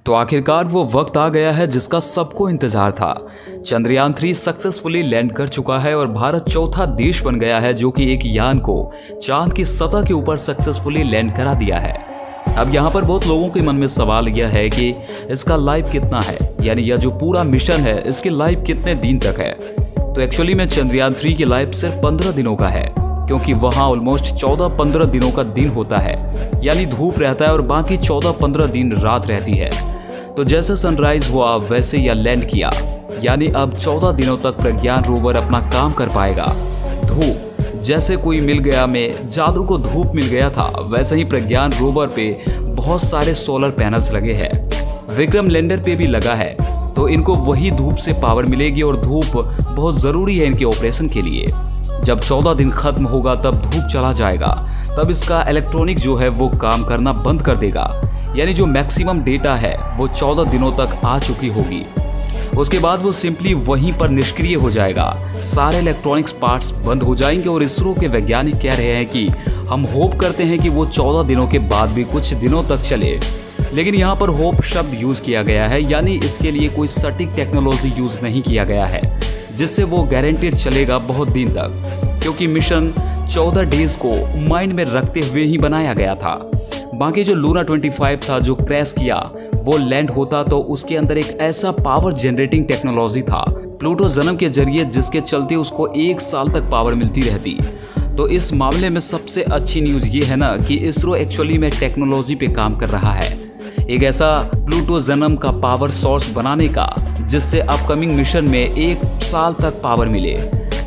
तो आखिरकार वो वक्त आ गया है जिसका सबको इंतजार था। चंद्रयान 3 सक्सेसफुली लैंड कर चुका है और भारत चौथा देश बन गया है जो कि एक यान को चांद की सतह के ऊपर सक्सेसफुली लैंड करा दिया है। अब यहाँ पर बहुत लोगों के मन में सवाल यह है कि इसका लाइफ कितना है, यानी यह जो पूरा मिशन है इसकी लाइफ कितने दिन तक है। तो एक्चुअली में चंद्रयान 3 की लाइफ सिर्फ 15 दिनों का है, क्योंकि वहाँ ऑलमोस्ट 14-15 दिनों का दिन होता है, यानी धूप रहता है और बाकी 14-15 दिन रात रहती है। तो जैसे सनराइज हुआ वैसे यह लैंड किया, यानी अब 14 दिनों तक प्रज्ञान रोवर अपना काम कर पाएगा। धूप जैसे कोई मिल गया में जादू को धूप मिल गया था, वैसे ही प्रज्ञान रोवर पे बहुत सारे सोलर पैनल्स लगे हैं। विक्रम लैंडर पे भी लगा है, तो इनको वही धूप से पावर मिलेगी और धूप बहुत ज़रूरी है इनके ऑपरेशन के लिए। जब 14 दिन खत्म होगा तब धूप चला जाएगा, तब इसका इलेक्ट्रॉनिक जो है वो काम करना बंद कर देगा, यानी जो मैक्सिमम डेटा है वो 14 दिनों तक आ चुकी होगी। उसके बाद वो सिंपली वहीं पर निष्क्रिय हो जाएगा, सारे इलेक्ट्रॉनिक्स पार्ट्स बंद हो जाएंगे। और इसरो के वैज्ञानिक कह रहे हैं कि हम होप करते हैं कि वो 14 दिनों के बाद भी कुछ दिनों तक चले, लेकिन यहाँ पर होप शब्द यूज़ किया गया है, यानी इसके लिए कोई सटीक टेक्नोलॉजी यूज़ नहीं किया गया है जिससे वो गारंटेड चलेगा बहुत दिन तक, क्योंकि मिशन 14 डेज को माइंड में रखते हुए ही बनाया गया था। बाकी जो लूना 25 था जो क्रैश किया, वो लैंड होता तो उसके अंदर एक ऐसा पावर जनरेटिंग टेक्नोलॉजी था प्लूटो जन्म के जरिए, जिसके चलते उसको 1 साल तक पावर मिलती रहती। तो इस मामले में सबसे अच्छी न्यूज़ ये है ना कि इसरो एक्चुअली में टेक्नोलॉजी पे काम कर रहा है, एक ऐसा प्लूटो जन्म का पावर सोर्स बनाने का जिससे अपकमिंग मिशन में 1 साल तक पावर मिले।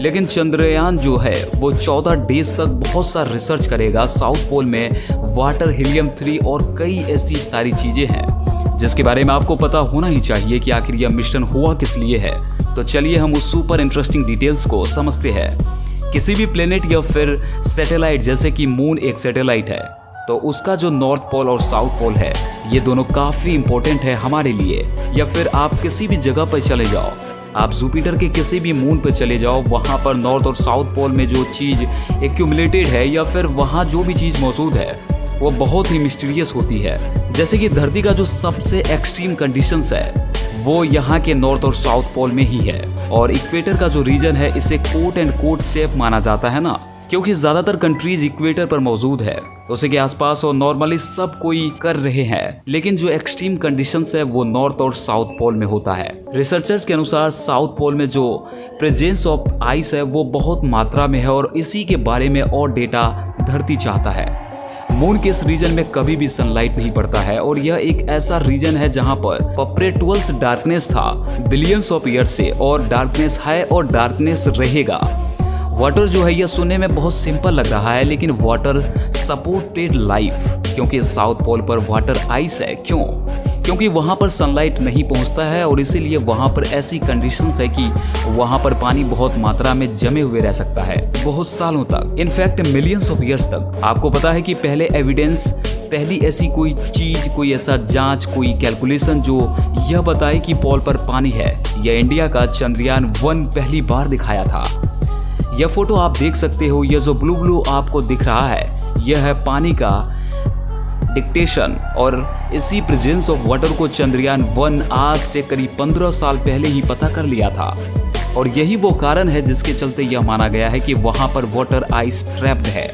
लेकिन चंद्रयान जो है वो 14 डेज तक बहुत सा रिसर्च करेगा। साउथ पोल में वाटर, हीलियम 3 और कई ऐसी सारी चीज़ें हैं जिसके बारे में आपको पता होना ही चाहिए कि आखिर यह मिशन हुआ किस लिए है। तो चलिए हम उस सुपर इंटरेस्टिंग डिटेल्स को समझते हैं। किसी भी प्लेनेट या फिर सैटेलाइट, जैसे कि मून एक सैटेलाइट है, तो उसका जो नॉर्थ पोल और साउथ पोल है ये दोनों काफ़ी इंपॉर्टेंट है हमारे लिए। या फिर आप किसी भी जगह पर चले जाओ, आप जुपिटर के किसी भी मून पर चले जाओ, वहाँ पर नॉर्थ और साउथ पोल में जो चीज़ एक्यूमुलेटेड है या फिर वहाँ जो भी चीज़ मौजूद है वो बहुत ही मिस्टीरियस होती है। जैसे कि धरती का जो सबसे एक्सट्रीम कंडीशंस है वो यहाँ के नॉर्थ और साउथ पोल में ही है, और इक्वेटर का जो रीजन है इसे कोट एंड कोट सेफ माना जाता है ना, क्योंकि ज़्यादातर कंट्रीज इक्वेटर पर मौजूद है उसी के आसपास, और नॉर्मली सब कोई कर रहे हैं। लेकिन जो एक्सट्रीम कंडीशंस है वो नॉर्थ और साउथ पोल में होता है। रिसर्चर्स के अनुसार साउथ पोल में जो प्रेजेंस ऑफ आइस है वो बहुत मात्रा में है, और इसी के बारे में और डेटा धरती चाहता है। मून के इस रीजन में कभी भी सनलाइट नहीं पड़ता है, और यह एक ऐसा रीजन है जहां पर परपेटुअल डार्कनेस था बिलियंस ऑफ ईयर से, और डार्कनेस है और डार्कनेस रहेगा। वाटर जो है यह सुनने में बहुत सिंपल लग रहा है, लेकिन वाटर सपोर्टेड लाइफ, क्योंकि साउथ पोल पर वाटर आइस है। क्यों? क्योंकि वहाँ पर सनलाइट नहीं पहुँचता है, और इसीलिए वहाँ पर ऐसी कंडीशंस है कि वहाँ पर पानी बहुत मात्रा में जमे हुए रह सकता है बहुत सालों तक, इनफैक्ट मिलियंस ऑफ ईयर्स तक। आपको पता है कि पहली ऐसी कोई चीज, कोई ऐसा जांच, कोई कैलकुलेशन जो यह बताए कि पोल पर पानी है, यह इंडिया का चंद्रयान 1 पहली बार दिखाया था। यह फोटो आप देख सकते हो, यह जो ब्लू ब्लू आपको दिख रहा है यह है पानी का डिक्टेशन, और इसी प्रेजेंस ऑफ वाटर को चंद्रयान 1 आज से करीब 15 साल पहले ही पता कर लिया था। और यही वो कारण है जिसके चलते यह माना गया है कि वहाँ पर वाटर आइस ट्रैप्ड है।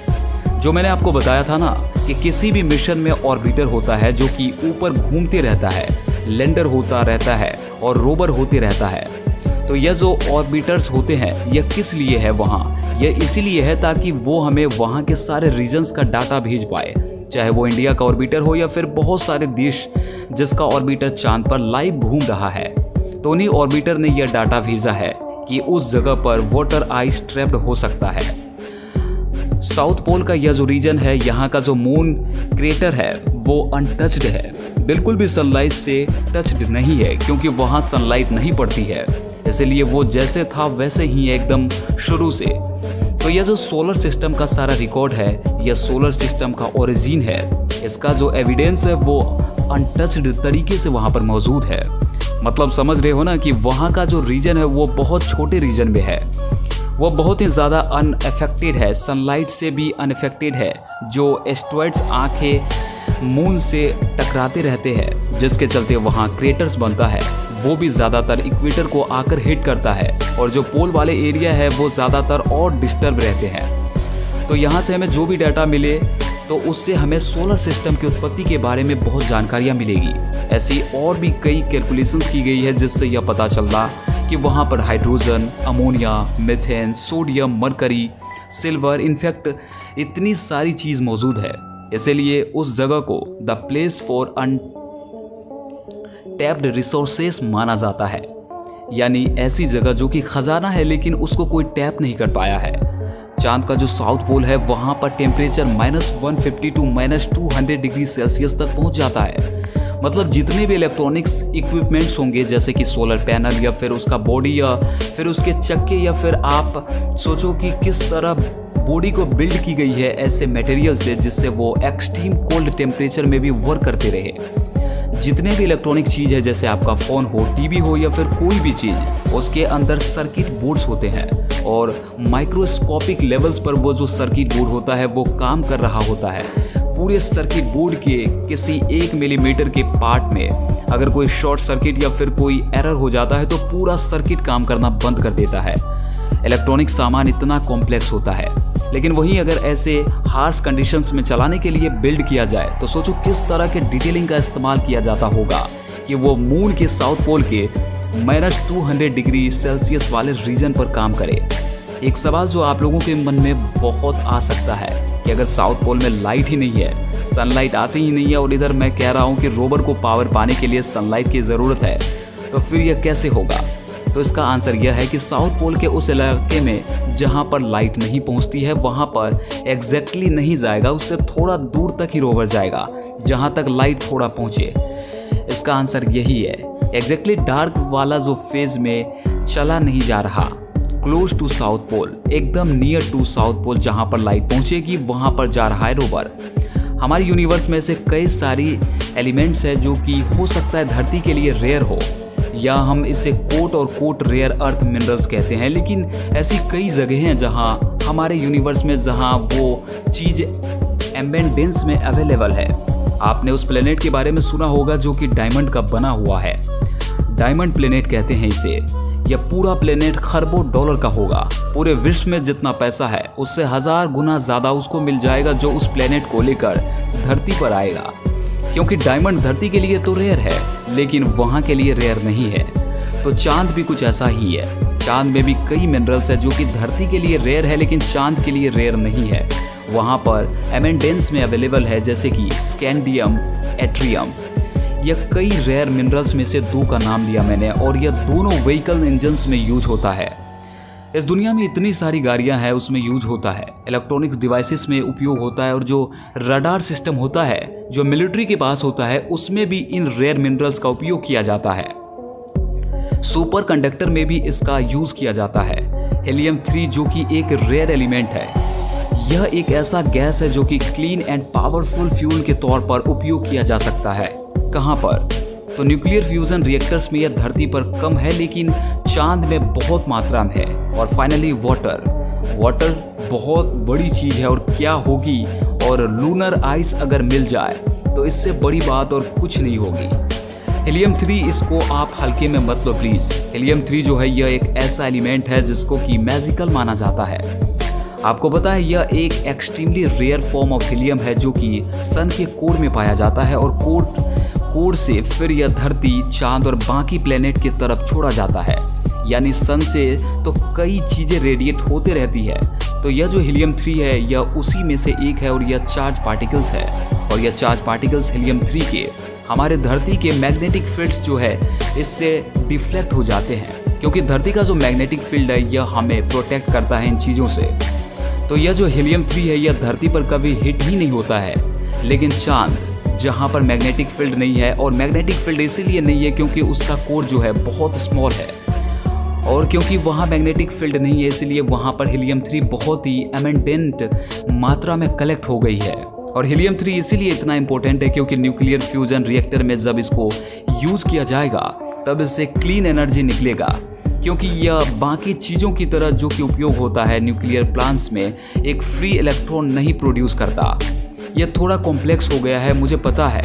जो मैंने आपको बताया था ना कि किसी भी मिशन में ऑर्बिटर होता है जो कि ऊपर घूमते रहता है, लैंडर होता रहता है और रोवर होते रहता है। तो यह जो ऑर्बिटर्स होते हैं यह किस लिए है वहाँ? यह इसीलिए है ताकि वो हमें वहाँ के सारे रीजन्स का डाटा भेज पाए, चाहे वो इंडिया का ऑर्बिटर हो या फिर बहुत सारे देश जिसका ऑर्बिटर चांद पर लाइव घूम रहा है। तो उन्हीं ऑर्बिटर ने यह डाटा भेजा है कि उस जगह पर वाटर आइस ट्रैप्ड हो सकता है। साउथ पोल का यह जो रीजन है, यहाँ का जो मून क्रेटर है वो अनटच्ड है, बिल्कुल भी सनलाइट से टच्ड नहीं है, क्योंकि वहाँ सनलाइट नहीं पड़ती है, इसलिए वो जैसे था वैसे ही एकदम शुरू से। तो यह जो सोलर सिस्टम का सारा रिकॉर्ड है, यह सोलर सिस्टम का ओरिजिन है, इसका जो एविडेंस है वो अनटच्ड तरीके से वहाँ पर मौजूद है। मतलब समझ रहे हो ना कि वहाँ का जो रीजन है वो बहुत छोटे रीजन में है, वो बहुत ही ज़्यादा अनअफेक्टेड है, सनलाइट से भी अनअफेक्टेड है। जो एस्ट्रॉइड्स आंखें मून से टकराते रहते हैं, जिसके चलते वहाँ क्रेटर्स बनता है, वो भी ज़्यादातर इक्वेटर को आकर हिट करता है और जो पोल वाले एरिया है वो ज़्यादातर और डिस्टर्ब रहते हैं। तो यहाँ से हमें जो भी डाटा मिले तो उससे हमें सोलर सिस्टम की उत्पत्ति के बारे में बहुत जानकारियाँ मिलेगी। ऐसी और भी कई कैलकुलेशंस की गई है जिससे यह पता चलता कि वहाँ पर hydrogen, ammonia, methane, sodium, mercury, silver, in fact इतनी सारी चीज़ मौजूद है। इसीलिए उस जगह को the place for untapped resources माना जाता है, यानी ऐसी जगह जो कि खजाना है लेकिन उसको कोई टैप नहीं कर पाया है। चांद का जो साउथ पोल है वहाँ पर टेम्परेचर -150 टू -200 डिग्री सेल्सियस तक पहुँच जाता है। मतलब जितने भी इलेक्ट्रॉनिक्स इक्विपमेंट्स होंगे जैसे कि सोलर पैनल या फिर उसका बॉडी या फिर उसके चक्के या फिर आप सोचो कि किस तरह बॉडी को बिल्ड की गई है ऐसे मटेरियल से जिससे वो एक्सट्रीम कोल्ड टेम्परेचर में भी वर्क करते रहे। जितने भी इलेक्ट्रॉनिक चीज़ है जैसे आपका फ़ोन हो, टीवी हो या फिर कोई भी चीज़, उसके अंदर सर्किट बोर्ड्स होते हैं और माइक्रोस्कोपिक लेवल्स पर वो जो सर्किट बोर्ड होता है वो काम कर रहा होता है। पूरे सर्किट बोर्ड के किसी 1 मिलीमीटर के पार्ट में अगर कोई शॉर्ट सर्किट या फिर कोई एरर हो जाता है तो पूरा सर्किट काम करना बंद कर देता है। इलेक्ट्रॉनिक सामान इतना कॉम्प्लेक्स होता है, लेकिन वहीं अगर ऐसे हार्श कंडीशंस में चलाने के लिए बिल्ड किया जाए तो सोचो किस तरह के डिटेलिंग का इस्तेमाल किया जाता होगा कि वो मून के साउथ पोल के -200 डिग्री सेल्सियस वाले रीजन पर काम करे। एक सवाल जो आप लोगों के मन में बहुत आ सकता है कि अगर साउथ पोल में लाइट ही नहीं है, सनलाइट आती ही नहीं है और इधर मैं कह रहा हूँ कि रोवर को पावर पाने के लिए सनलाइट की ज़रूरत है, तो फिर यह कैसे होगा? तो इसका आंसर यह है कि साउथ पोल के उस इलाके में जहाँ पर लाइट नहीं पहुँचती है वहाँ पर एग्जैक्टली नहीं जाएगा, उससे थोड़ा दूर तक ही रोवर जाएगा जहाँ तक लाइट थोड़ा पहुँचे। इसका आंसर यही है, एग्जैक्टली डार्क वाला जो फेज में चला नहीं जा रहा, क्लोज टू साउथ पोल, एकदम नियर टू साउथ पोल जहाँ पर लाइट पहुँचेगी वहाँ पर जा रहा है रोवर। हमारे यूनिवर्स में से कई सारी एलिमेंट्स है जो कि हो सकता है धरती के लिए रेयर हो, या हम इसे कोट और कोट रेयर अर्थ मिनरल्स कहते हैं, लेकिन ऐसी कई जगह हैं जहाँ हमारे यूनिवर्स में जहाँ वो चीज़ एम्बेंडेंस में अवेलेबल है। आपने उस प्लेनेट के बारे में सुना होगा जो कि डायमंड का बना हुआ है, डायमंड प्लेनेट कहते हैं इसे। यह पूरा प्लेनेट खरबों डॉलर का होगा। पूरे विश्व में जितना पैसा है उससे 1000 गुना ज़्यादा उसको मिल जाएगा जो उस प्लेनेट को लेकर धरती पर आएगा, क्योंकि डायमंड धरती के लिए तो रेयर है लेकिन वहाँ के लिए रेयर नहीं है। तो चांद भी कुछ ऐसा ही है। चांद में भी कई मिनरल्स है जो कि धरती के लिए रेयर है लेकिन चांद के लिए रेयर नहीं है। वहाँ पर एमेंडेंस में अवेलेबल है जैसे कि स्कैंडियम, एट्रियम। यह कई रेयर मिनरल्स में से 2 का नाम लिया मैंने, और यह दोनों व्हीकल इंजन्स में यूज होता है। इस दुनिया में इतनी सारी गाड़ियां हैं उसमें यूज होता है, इलेक्ट्रॉनिक्स डिवाइसेस में उपयोग होता है, और जो रडार सिस्टम होता है जो मिलिट्री के पास होता है उसमें भी इन रेयर मिनरल्स का उपयोग किया जाता है। सुपर कंडक्टर में भी इसका यूज किया जाता है। हीलियम 3 जो कि एक रेयर एलिमेंट है, यह एक ऐसा गैस है जो कि क्लीन एंड पावरफुल फ्यूल के तौर पर उपयोग किया जा सकता है। कहाँ पर? तो न्यूक्लियर फ्यूजन रिएक्टर्स में यह धरती पर कम है लेकिन चांद में बहुत मात्रा में है। और फाइनली वाटर बहुत बड़ी चीज़ है, और क्या होगी और लूनर आइस अगर मिल जाए तो इससे बड़ी बात और कुछ नहीं होगी। हीलियम 3 इसको आप हल्के में मत लो प्लीज़। हीलियम 3 जो है यह एक ऐसा एलिमेंट है जिसको कि मैजिकल माना जाता है। आपको पता है यह एक extremely rare form of helium है जो कि सन के कोर में पाया जाता है, और कोर से फिर यह धरती, चांद और बाकी प्लेनेट की तरफ छोड़ा जाता है। यानी सन से तो कई चीज़ें रेडिएट होते रहती है। तो यह जो हीलियम 3 है यह उसी में से एक है, और यह चार्ज पार्टिकल्स है, और यह चार्ज पार्टिकल्स हीलियम 3 के हमारे धरती के मैग्नेटिक फील्ड्स जो है इससे डिफ्लेक्ट हो जाते हैं, क्योंकि धरती का जो मैग्नेटिक फील्ड है यह हमें प्रोटेक्ट करता है इन चीज़ों से। तो यह जो हीलियम 3 है यह धरती पर कभी हिट ही नहीं होता है, लेकिन चांद जहाँ पर मैग्नेटिक फील्ड नहीं है, और मैग्नेटिक फील्ड इसीलिए नहीं है क्योंकि उसका कोर जो है बहुत स्मॉल है, और क्योंकि वहाँ मैग्नेटिक फील्ड नहीं है इसलिए वहाँ पर हीलियम 3 बहुत ही एमेंडेंट मात्रा में कलेक्ट हो गई है। और हीलियम 3 इसीलिए इतना इम्पोर्टेंट है क्योंकि न्यूक्लियर फ्यूजन रिएक्टर में जब इसको यूज़ किया जाएगा तब इससे क्लीन एनर्जी निकलेगा, क्योंकि यह बाकी चीज़ों की तरह जो कि उपयोग होता है न्यूक्लियर प्लांट्स में एक फ्री इलेक्ट्रॉन नहीं प्रोड्यूस करता। यह थोड़ा कॉम्प्लेक्स हो गया है मुझे पता है,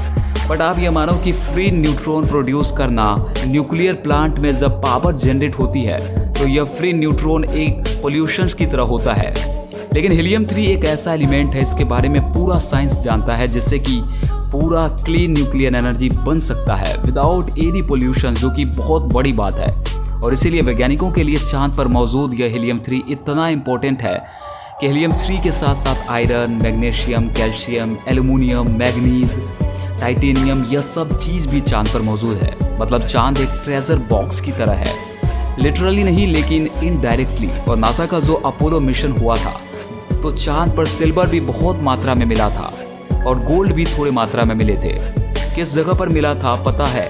बट आप ये मानो कि फ्री न्यूट्रॉन प्रोड्यूस करना, न्यूक्लियर प्लांट में जब पावर जनरेट होती है तो यह फ्री न्यूट्रॉन एक पोल्यूशन की तरह होता है। लेकिन हीलियम 3 एक ऐसा एलिमेंट है, इसके बारे में पूरा साइंस जानता है, जिससे कि पूरा क्लीन न्यूक्लियर एनर्जी बन सकता है विदाउट एनी पोल्यूशन, जो कि बहुत बड़ी बात है। और इसीलिए वैज्ञानिकों के लिए चांद पर मौजूद यह हीलियम 3 इतना इम्पोर्टेंट है कि हीलियम 3 के साथ साथ iron, magnesium, calcium, aluminium, manganese, titanium, यह सब चीज़ भी चांद पर मौजूद है। मतलब चांद एक ट्रेजर बॉक्स की तरह है, लिटरली नहीं लेकिन इनडायरेक्टली। और नासा का जो अपोलो मिशन हुआ था तो चांद पर सिल्वर भी बहुत मात्रा में मिला था और गोल्ड भी थोड़े मात्रा में मिले थे। किस जगह पर मिला था पता है?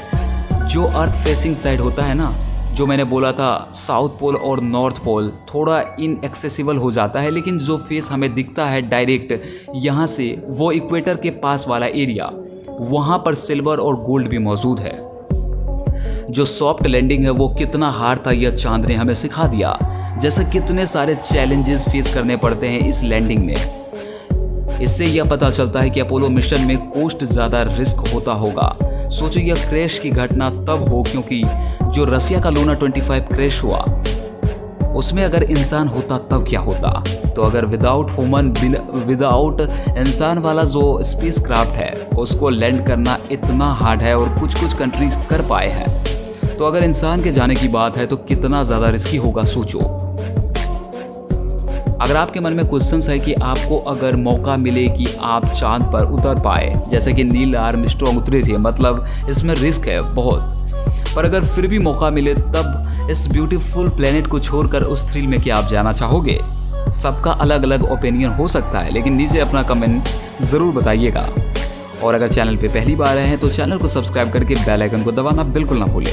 जो अर्थ फेसिंग साइड होता है ना, जो मैंने बोला था साउथ पोल और नॉर्थ पोल थोड़ा इनएक्सेसिबल हो जाता है, लेकिन जो फेस हमें दिखता है डायरेक्ट यहाँ से, वो इक्वेटर के पास वाला एरिया, वहाँ पर सिल्वर और गोल्ड भी मौजूद है। जो सॉफ्ट लैंडिंग है वो कितना हार्ड था यह चांद ने हमें सिखा दिया। जैसे कितने सारे चैलेंजेस फेस करने पड़ते हैं इस लैंडिंग में। इससे यह पता चलता है कि अपोलो मिशन में कोस्ट ज़्यादा रिस्क होता होगा। सोचो यह क्रैश की घटना तब हो, क्योंकि जो रसिया का लूना 25 क्रैश हुआ उसमें अगर इंसान होता तब क्या होता। तो अगर विदाउट ह्यूमन, विदाउट इंसान वाला जो स्पेस क्राफ्ट है उसको लैंड करना इतना हार्ड है और कुछ कुछ कंट्रीज कर पाए हैं, तो अगर इंसान के जाने की बात है तो कितना ज़्यादा रिस्की होगा सोचो। अगर आपके मन में क्वेश्चंस है कि आपको अगर मौका मिले कि आप चांद पर उतर पाए, जैसे कि नील आर्मस्ट्रॉन्ग उतरे थे, मतलब इसमें रिस्क है बहुत, पर अगर फिर भी मौका मिले तब इस ब्यूटीफुल प्लेनेट को छोड़कर उस थ्रिल में क्या आप जाना चाहोगे? सबका अलग अलग ओपिनियन हो सकता है, लेकिन नीचे अपना कमेंट ज़रूर बताइएगा। और अगर चैनल पे पहली बार आए हैं तो चैनल को सब्सक्राइब करके बेल आइकन को दबाना बिल्कुल ना भूलें।